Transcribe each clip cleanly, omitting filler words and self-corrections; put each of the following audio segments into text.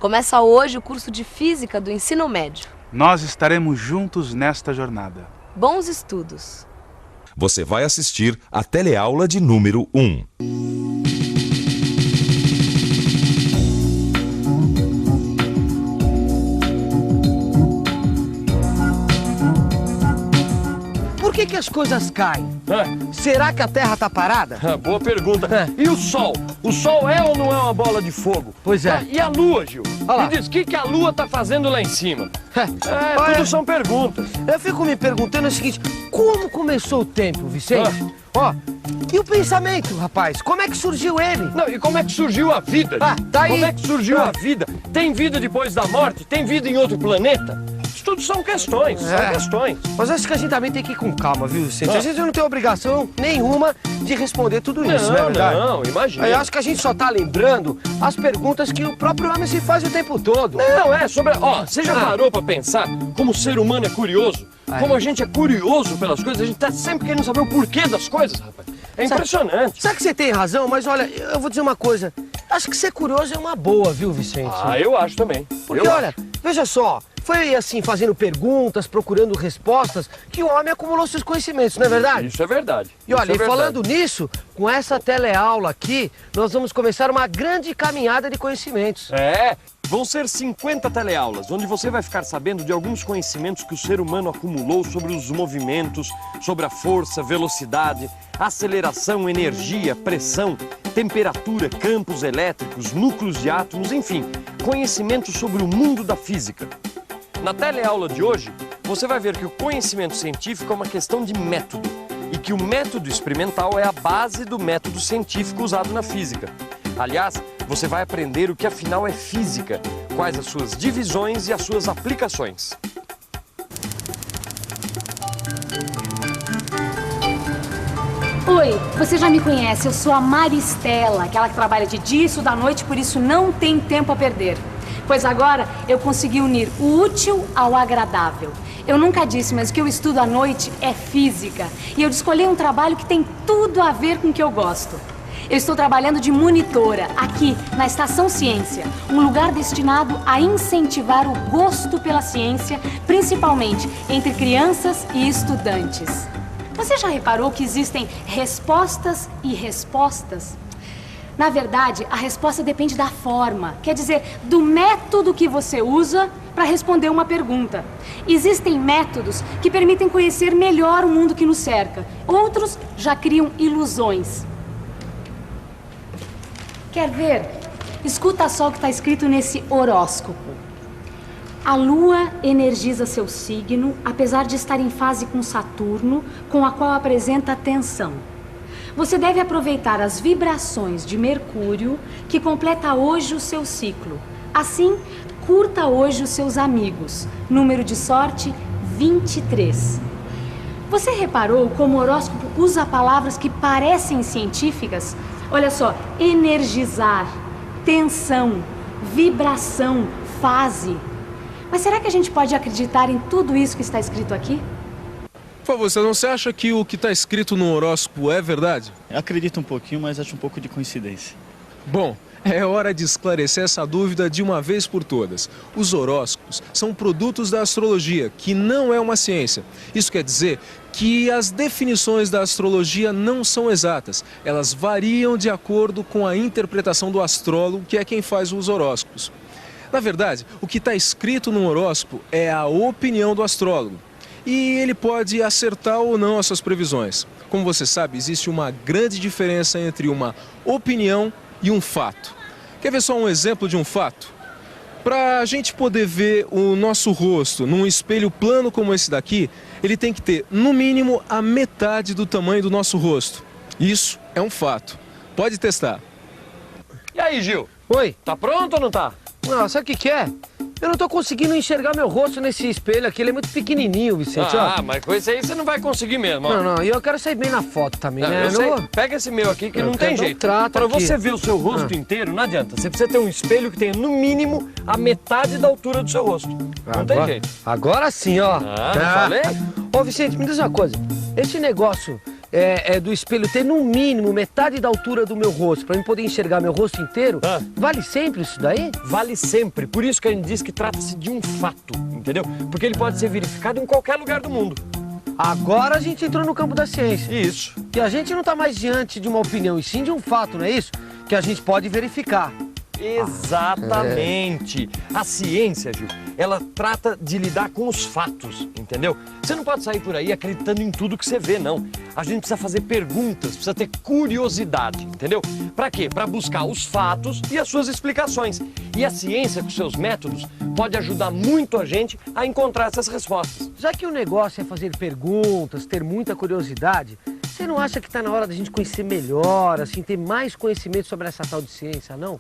Começa hoje o curso de Física do Ensino Médio. Nós estaremos juntos nesta jornada. Bons estudos! Você vai assistir a teleaula de número 1. Por que as coisas caem? Será que a Terra tá parada? Boa pergunta. E o Sol? O Sol é ou não é uma bola de fogo? Pois é. E a Lua, Gil? Olha lá. Me diz, o que a Lua tá fazendo lá em cima? Olha, Tudo são perguntas. eu fico me perguntando o seguinte, como começou o tempo, Vicente? Ó, e o pensamento, rapaz? Como é que surgiu ele? Não, e como é que surgiu a vida? Tá aí. Como é que surgiu a vida? Tem vida depois da morte? Tem vida em outro planeta? Isso tudo são questões, são questões. Mas acho que a gente também tem que ir com calma, viu, Vicente? A gente não tem obrigação nenhuma de responder tudo isso, não é verdade? Não, imagina. Eu acho que a gente só tá lembrando as perguntas que o próprio homem se faz o tempo todo. Não, sobre... Ó, você já parou pra pensar como o ser humano é curioso? Como a gente é curioso pelas coisas, a gente tá sempre querendo saber o porquê das coisas, rapaz. É impressionante. Sabe que você tem razão, mas olha, eu vou dizer uma coisa. Acho que ser curioso é uma boa, viu, Vicente? Eu acho também. Porque, olha, veja só, foi assim, fazendo perguntas, procurando respostas, que o homem acumulou seus conhecimentos, não é verdade? Isso é verdade. E olha, Isso é falando nisso, com essa teleaula aqui, nós vamos começar uma grande caminhada de conhecimentos. Vão ser 50 teleaulas, onde você vai ficar sabendo de alguns conhecimentos que o ser humano acumulou sobre os movimentos, sobre a força, velocidade, aceleração, energia, pressão, temperatura, campos elétricos, núcleos de átomos, enfim, conhecimentos sobre o mundo da física. Na teleaula de hoje, você vai ver que o conhecimento científico é uma questão de método e que o método experimental é a base do método científico usado na física. Aliás, você vai aprender o que afinal é física, quais as suas divisões e as suas aplicações. Oi, você já me conhece, eu sou a Maristela, aquela que trabalha de dia e estuda à noite, por isso não tem tempo a perder. Pois agora eu consegui unir o útil ao agradável. Eu nunca disse, mas o que eu estudo à noite é física. E eu escolhi um trabalho que tem tudo a ver com o que eu gosto. Eu estou trabalhando de monitora aqui na Estação Ciência, um lugar destinado a incentivar o gosto pela ciência, principalmente entre crianças e estudantes. Você já reparou que existem respostas e respostas? Na verdade, a resposta depende da forma, quer dizer, do método que você usa para responder uma pergunta. Existem métodos que permitem conhecer melhor o mundo que nos cerca. Outros já criam ilusões. Quer ver? Escuta só o que está escrito nesse horóscopo. A Lua energiza seu signo, apesar de estar em fase com Saturno, com a qual apresenta tensão. Você deve aproveitar as vibrações de Mercúrio, que completa hoje o seu ciclo. Assim, curta hoje os seus amigos. Número de sorte, 23. Você reparou como o horóscopo usa palavras que parecem científicas? Olha só, energizar, tensão, vibração, fase. Mas será que a gente pode acreditar em tudo isso que está escrito aqui? Por favor, você não acha que o que está escrito no horóscopo é verdade? Eu acredito um pouquinho, mas acho um pouco de coincidência. Bom, é hora de esclarecer essa dúvida de uma vez por todas. Os horóscopos são produtos da astrologia, que não é uma ciência. Isso quer dizer que as definições da astrologia não são exatas. Elas variam de acordo com a interpretação do astrólogo, que é quem faz os horóscopos. Na verdade, o que está escrito no horóscopo é a opinião do astrólogo. E ele pode acertar ou não as suas previsões. Como você sabe, existe uma grande diferença entre uma opinião e um fato. Quer ver só um exemplo de um fato? Para a gente poder ver o nosso rosto num espelho plano como esse daqui, ele tem que ter, no mínimo, a metade do tamanho do nosso rosto. Isso é um fato. Pode testar. E aí, Gil? Oi. Tá pronto ou não tá? Não, sabe o que é? Eu não tô conseguindo enxergar meu rosto nesse espelho aqui, ele é muito pequenininho, Vicente, ó. Mas com isso aí você não vai conseguir mesmo, ó. Não, e eu quero sair bem na foto também, né? Eu sei. Pega esse meu aqui que não tem jeito. Para você ver o seu rosto inteiro, não adianta. Você precisa ter um espelho que tenha, no mínimo, a metade da altura do seu rosto. Não tem jeito. Agora sim, ó. Não falei? Ô, Vicente, me diz uma coisa. Esse negócio do espelho ter no mínimo metade da altura do meu rosto, pra eu poder enxergar meu rosto inteiro, vale sempre isso daí? Vale sempre. Por isso que a gente diz que trata-se de um fato, entendeu? Porque ele pode ser verificado em qualquer lugar do mundo. Agora a gente entrou no campo da ciência. Isso. Que a gente não tá mais diante de uma opinião, e sim de um fato, não é isso? Que a gente pode verificar. Exatamente. A ciência, Gil, ela trata de lidar com os fatos, entendeu? Você não pode sair por aí acreditando em tudo que você vê, não. A gente precisa fazer perguntas, precisa ter curiosidade, entendeu? Pra quê? Pra buscar os fatos e as suas explicações. E a ciência, com seus métodos, pode ajudar muito a gente a encontrar essas respostas. Já que o negócio é fazer perguntas, ter muita curiosidade, você não acha que tá na hora da gente conhecer melhor, assim, ter mais conhecimento sobre essa tal de ciência, não?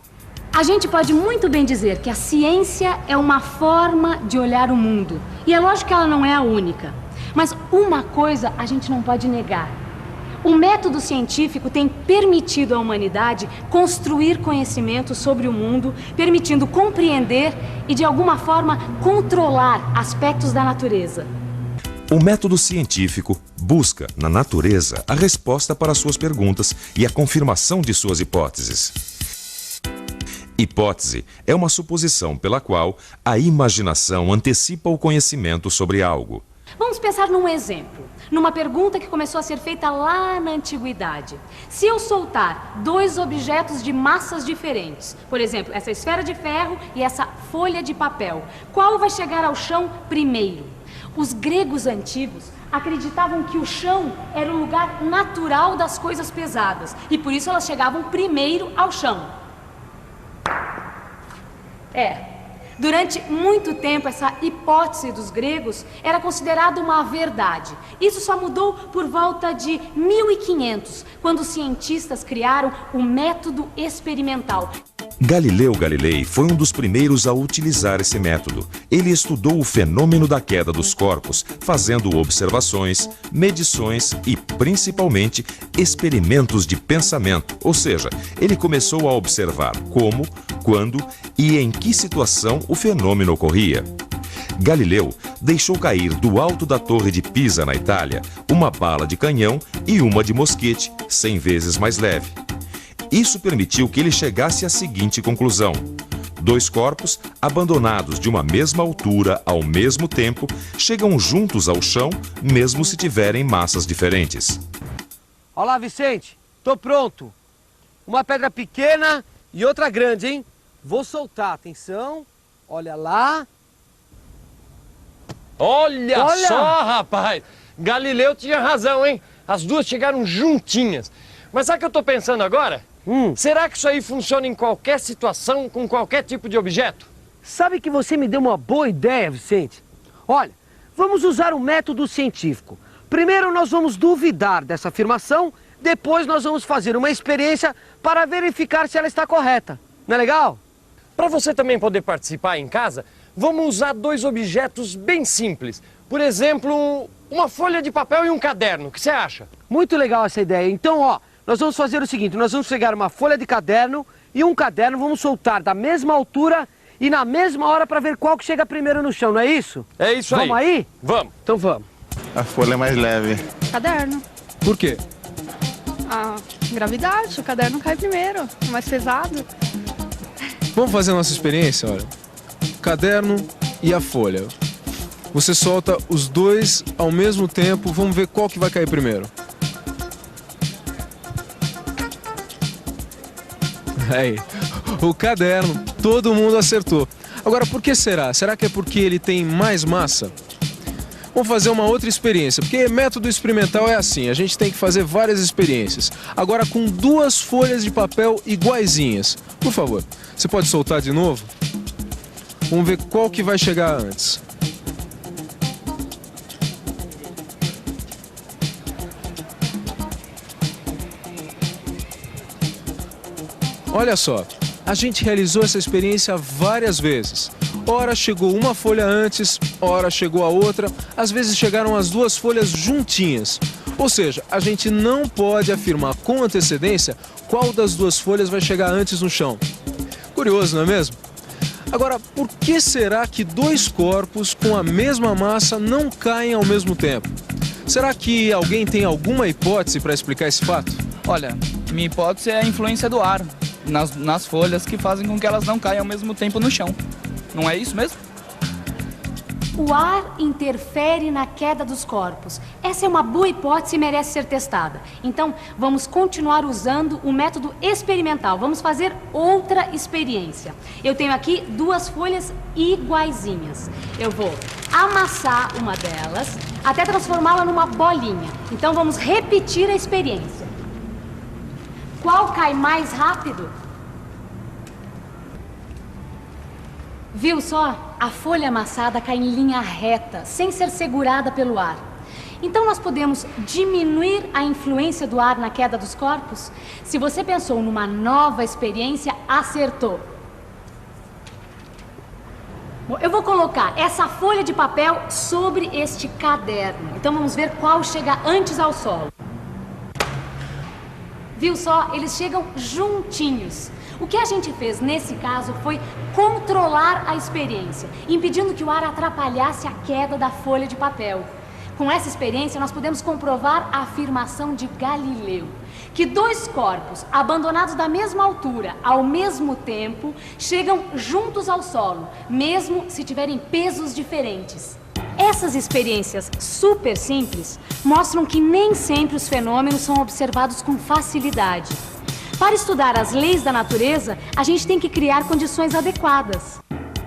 A gente pode muito bem dizer que a ciência é uma forma de olhar o mundo. E é lógico que ela não é a única. Mas uma coisa a gente não pode negar. O método científico tem permitido à humanidade construir conhecimento sobre o mundo, permitindo compreender e, de alguma forma, controlar aspectos da natureza. O método científico busca, na natureza, a resposta para suas perguntas e a confirmação de suas hipóteses. Hipótese é uma suposição pela qual a imaginação antecipa o conhecimento sobre algo. Vamos pensar num exemplo, numa pergunta que começou a ser feita lá na antiguidade. Se eu soltar dois objetos de massas diferentes, por exemplo, essa esfera de ferro e essa folha de papel, qual vai chegar ao chão primeiro? Os gregos antigos acreditavam que o chão era o lugar natural das coisas pesadas e por isso elas chegavam primeiro ao chão. Durante muito tempo essa hipótese dos gregos era considerada uma verdade. Isso só mudou por volta de 1500, quando os cientistas criaram o método experimental. Galileu Galilei foi um dos primeiros a utilizar esse método. Ele estudou o fenômeno da queda dos corpos, fazendo observações, medições e, principalmente, experimentos de pensamento. Ou seja, ele começou a observar como, quando e em que situação o fenômeno ocorria. Galileu deixou cair do alto da Torre de Pisa, na Itália, uma bala de canhão e uma de mosquete, 100 vezes mais leve. Isso permitiu que ele chegasse à seguinte conclusão: dois corpos, abandonados de uma mesma altura ao mesmo tempo, chegam juntos ao chão, mesmo se tiverem massas diferentes. Olá, Vicente, tô pronto. Uma pedra pequena e outra grande, hein? Vou soltar, atenção, olha lá. Olha só, rapaz! Galileu tinha razão, hein? As duas chegaram juntinhas. Mas sabe o que eu tô pensando agora? Será que isso aí funciona em qualquer situação, com qualquer tipo de objeto? Sabe que você me deu uma boa ideia, Vicente? Olha, vamos usar um método científico. Primeiro nós vamos duvidar dessa afirmação, depois nós vamos fazer uma experiência para verificar se ela está correta. Não é legal? Para você também poder participar em casa, vamos usar dois objetos bem simples. Por exemplo, uma folha de papel e um caderno. O que você acha? Muito legal essa ideia. Então, ó, nós vamos fazer o seguinte, nós vamos pegar uma folha de caderno e um caderno, vamos soltar da mesma altura e na mesma hora para ver qual que chega primeiro no chão, não é isso? É isso aí. Vamos aí? Vamos. Então vamos. A folha é mais leve. Caderno. Por quê? A gravidade, o caderno cai primeiro, é mais pesado. Vamos fazer a nossa experiência, olha. Caderno e a folha. Você solta os dois ao mesmo tempo, vamos ver qual que vai cair primeiro. Aí, o caderno, todo mundo acertou. Agora, por que será? Será que é porque ele tem mais massa? Vamos fazer uma outra experiência, porque método experimental é assim, a gente tem que fazer várias experiências. Agora com duas folhas de papel iguaizinhas. Por favor, você pode soltar de novo? Vamos ver qual que vai chegar antes. Olha só, a gente realizou essa experiência várias vezes. Ora chegou uma folha antes, ora chegou a outra, às vezes chegaram as duas folhas juntinhas. Ou seja, a gente não pode afirmar com antecedência qual das duas folhas vai chegar antes no chão. Curioso, não é mesmo? Agora, por que será que dois corpos com a mesma massa não caem ao mesmo tempo? Será que alguém tem alguma hipótese para explicar esse fato? Olha, minha hipótese é a influência do ar nas folhas que fazem com que elas não caiam ao mesmo tempo no chão. Não é isso mesmo? O ar interfere na queda dos corpos. Essa é uma boa hipótese e merece ser testada. Então, vamos continuar usando o método experimental. Vamos fazer outra experiência. Eu tenho aqui 2 folhas iguaizinhas. Eu vou amassar uma delas até transformá-la numa bolinha. Então, vamos repetir a experiência. Qual cai mais rápido? Viu só? A folha amassada cai em linha reta, sem ser segurada pelo ar. Então nós podemos diminuir a influência do ar na queda dos corpos? Se você pensou numa nova experiência, acertou. Bom, eu vou colocar essa folha de papel sobre este caderno. Então vamos ver qual chega antes ao solo. Viu só? Eles chegam juntinhos. O que a gente fez nesse caso foi controlar a experiência, impedindo que o ar atrapalhasse a queda da folha de papel. Com essa experiência, nós podemos comprovar a afirmação de Galileu, que 2 corpos abandonados da mesma altura, ao mesmo tempo, chegam juntos ao solo, mesmo se tiverem pesos diferentes. Essas experiências super simples mostram que nem sempre os fenômenos são observados com facilidade. Para estudar as leis da natureza, a gente tem que criar condições adequadas.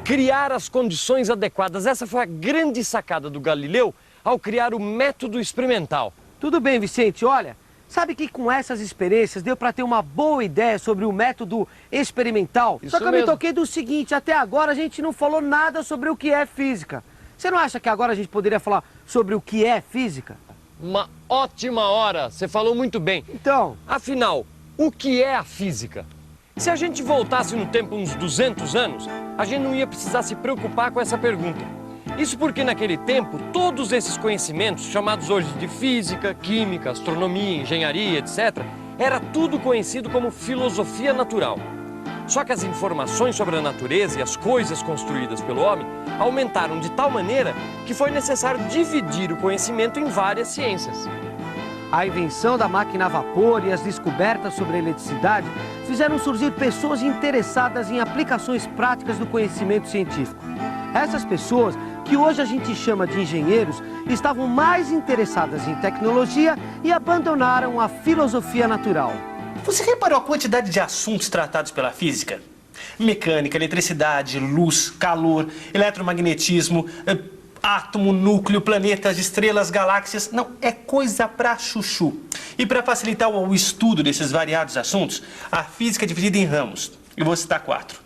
Criar as condições adequadas. Essa foi a grande sacada do Galileu ao criar o método experimental. Tudo bem, Vicente. Olha, sabe que com essas experiências deu para ter uma boa ideia sobre o método experimental? Só que eu me toquei do seguinte, até agora a gente não falou nada sobre o que é física. Você não acha que agora a gente poderia falar sobre o que é física? Uma ótima hora. Você falou muito bem. Então, afinal, o que é a física? Se a gente voltasse no tempo uns 200 anos, a gente não ia precisar se preocupar com essa pergunta. Isso porque naquele tempo, todos esses conhecimentos, chamados hoje de física, química, astronomia, engenharia, etc., era tudo conhecido como filosofia natural. Só que as informações sobre a natureza e as coisas construídas pelo homem aumentaram de tal maneira que foi necessário dividir o conhecimento em várias ciências. A invenção da máquina a vapor e as descobertas sobre a eletricidade fizeram surgir pessoas interessadas em aplicações práticas do conhecimento científico. Essas pessoas, que hoje a gente chama de engenheiros, estavam mais interessadas em tecnologia e abandonaram a filosofia natural. Você reparou a quantidade de assuntos tratados pela física? Mecânica, eletricidade, luz, calor, eletromagnetismo, átomo, núcleo, planetas, estrelas, galáxias. Não, é coisa pra chuchu. E para facilitar o estudo desses variados assuntos, a física é dividida em ramos. Eu vou citar 4.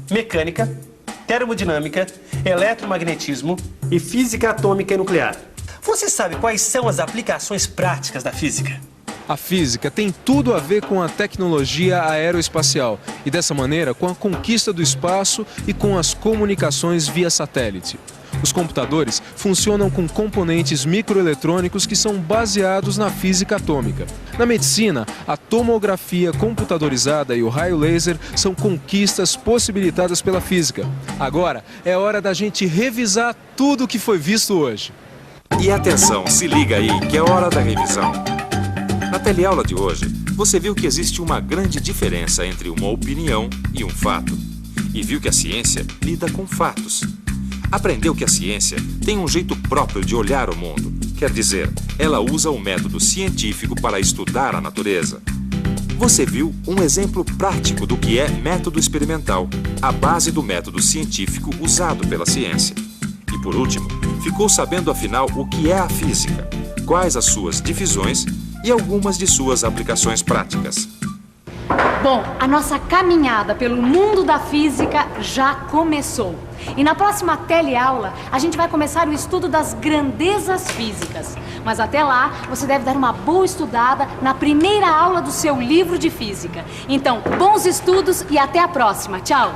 Mecânica, termodinâmica, eletromagnetismo e física atômica e nuclear. Você sabe quais são as aplicações práticas da física? A física tem tudo a ver com a tecnologia aeroespacial e, dessa maneira, com a conquista do espaço e com as comunicações via satélite. Os computadores funcionam com componentes microeletrônicos que são baseados na física atômica. Na medicina, a tomografia computadorizada e o raio laser são conquistas possibilitadas pela física. Agora é hora da gente revisar tudo o que foi visto hoje. E atenção, se liga aí que é hora da revisão. Na teleaula de hoje, você viu que existe uma grande diferença entre uma opinião e um fato. E viu que a ciência lida com fatos. Aprendeu que a ciência tem um jeito próprio de olhar o mundo. Quer dizer, ela usa o método científico para estudar a natureza. Você viu um exemplo prático do que é método experimental, a base do método científico usado pela ciência. E por último, ficou sabendo afinal o que é a física, quais as suas divisões e algumas de suas aplicações práticas. Bom, a nossa caminhada pelo mundo da física já começou. E na próxima teleaula, a gente vai começar o estudo das grandezas físicas. Mas até lá, você deve dar uma boa estudada na primeira aula do seu livro de física. Então, bons estudos e até a próxima. Tchau!